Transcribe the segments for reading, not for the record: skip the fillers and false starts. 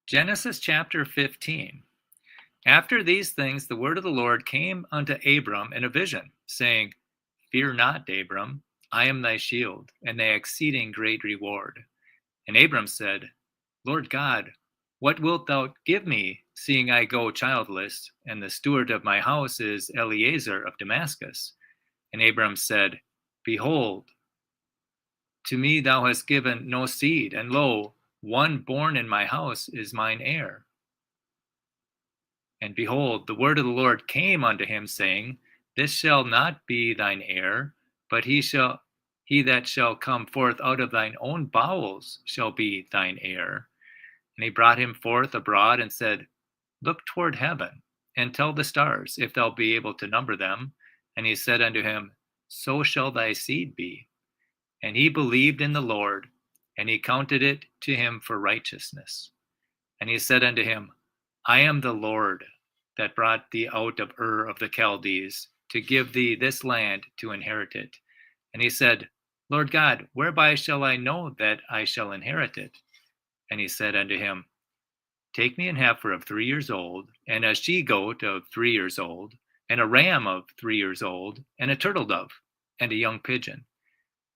Genesis chapter 15. After these things, the word of the Lord came unto Abram in a vision, saying, Fear not, Abram, I am thy shield, and thy exceeding great reward. And Abram said, Lord God, what wilt thou give me, seeing I go childless, and the steward of my house is Eliezer of Damascus? And Abram said, Behold, to me thou hast given no seed, and lo, one born in my house is mine heir. And behold, the word of the Lord came unto him, saying, This shall not be thine heir, but he that shall come forth out of thine own bowels shall be thine heir. And he brought him forth abroad and said, Look toward heaven, and tell the stars, if thou be able to number them. And he said unto him, So shall thy seed be. And he believed in the Lord, and he counted it to him for righteousness. And he said unto him, I am the Lord that brought thee out of Ur of the Chaldees, to give thee this land to inherit it. And he said, Lord God, whereby shall I know that I shall inherit it? And he said unto him, Take me an heifer of 3 years old, and a she-goat of 3 years old, and a ram of 3 years old, and a turtle dove, and a young pigeon.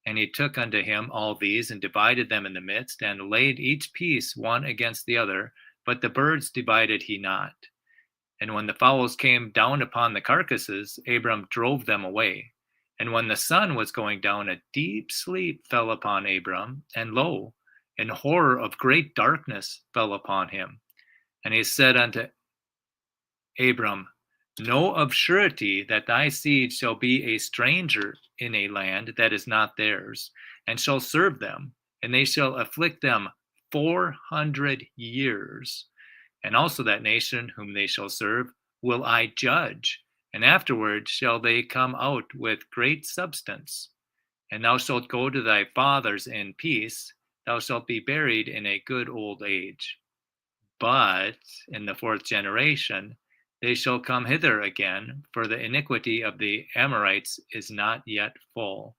And he took unto him all these, and divided them in the midst, and laid each piece one against the other, but the birds divided he not. And when the fowls came down upon the carcasses, Abram drove them away. And when the sun was going down, a deep sleep fell upon Abram, and lo, an horror of great darkness fell upon him. And he said unto Abram, Know of surety that thy seed shall be a stranger in a land that is not theirs, and shall serve them, and they shall afflict them 400 years. And also that nation whom they shall serve will I judge, and afterward shall they come out with great substance. And thou shalt go to thy fathers in peace, thou shalt be buried in a good old age. But in the 4th generation they shall come hither again, for the iniquity of the Amorites is not yet full.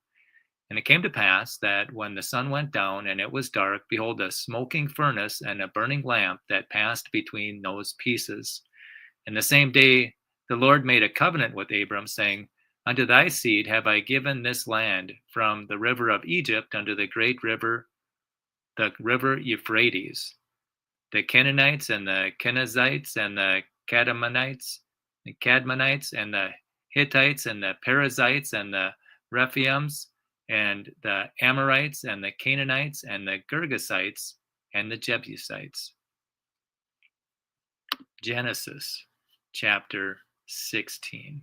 And it came to pass that when the sun went down and it was dark, behold, a smoking furnace and a burning lamp that passed between those pieces. And the same day the Lord made a covenant with Abram, saying, Unto thy seed have I given this land, from the river of Egypt unto the great river, the river Euphrates. The Canaanites and the Kenizzites and the Cadmonites, and the Hittites and the Perizzites and the Rephaims, and the Amorites and the Canaanites and the Girgasites and the Jebusites. Genesis chapter 16.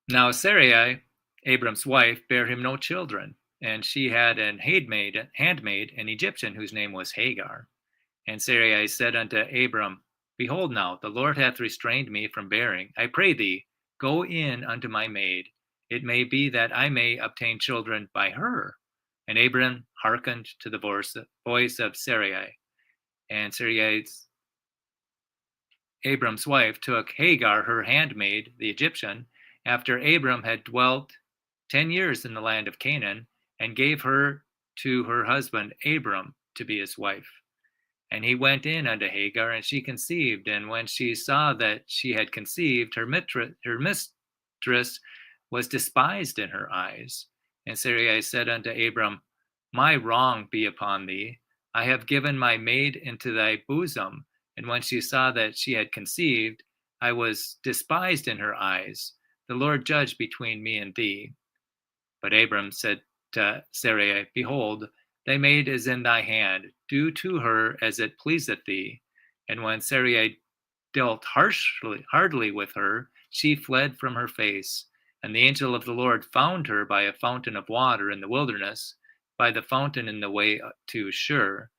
Now Sarai, Abram's wife, bare him no children, and she had an handmaid, an Egyptian, whose name was Hagar. And Sarai said unto Abram, Behold now, the Lord hath restrained me from bearing. I pray thee, go in unto my maid. It may be that I may obtain children by her. And Abram hearkened to the voice of Sarai. And Abram's wife took Hagar, her handmaid, the Egyptian, after Abram had dwelt 10 years in the land of Canaan, and gave her to her husband Abram to be his wife. And he went in unto Hagar, and she conceived. And when she saw that she had conceived, her mistress was despised in her eyes. And Sarai said unto Abram, My wrong be upon thee. I have given my maid into thy bosom. And when she saw that she had conceived, I was despised in her eyes. The Lord judge between me and thee. But Abram said to Sarai, Behold, thy maid is in thy hand. Do to her as it pleaseth thee. And when Sarai dealt hardly with her, she fled from her face. And the angel of the Lord found her by a fountain of water in the wilderness, by the fountain in the way to Shur.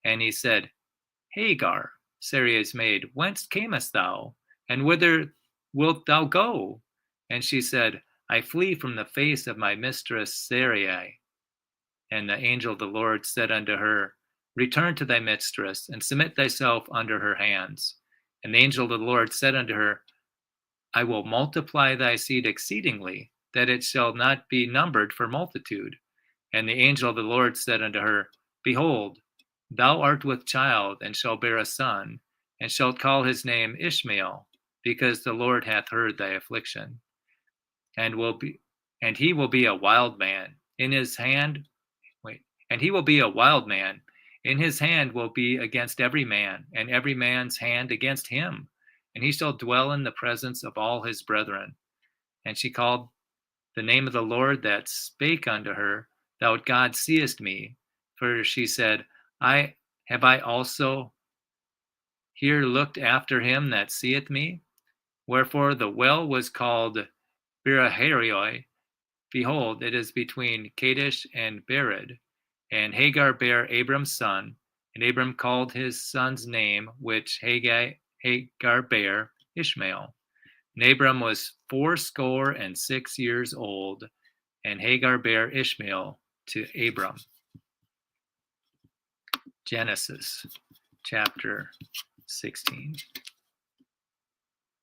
And he said, Hagar, Sarai's maid, whence camest thou? And whither wilt thou go? And she said, I flee from the face of my mistress Sarai. And the angel of the Lord said unto her, Return to thy mistress, and submit thyself under her hands. And the angel of the Lord said unto her, I will multiply thy seed exceedingly, that it shall not be numbered for multitude. And the angel of the Lord said unto her, Behold, Thou art with child, and shalt bear a son, and shalt call his name Ishmael, because the Lord hath heard thy affliction, and he will be a wild man. In his hand and he will be a wild man. In his hand will be against every man, and every man's hand against him. And he shall dwell in the presence of all his brethren. And she called the name of the Lord that spake unto her, Thou God seest me. For she said, I also here looked after him that seeth me. Wherefore the well was called Biraharoi. Behold, it is between Kadesh and Bered. And Hagar bare Abram's son, and Abram called his son's name, which Hagar bare, Ishmael. And Abram was 86 old, and Hagar bare Ishmael to Abram. Genesis chapter 16.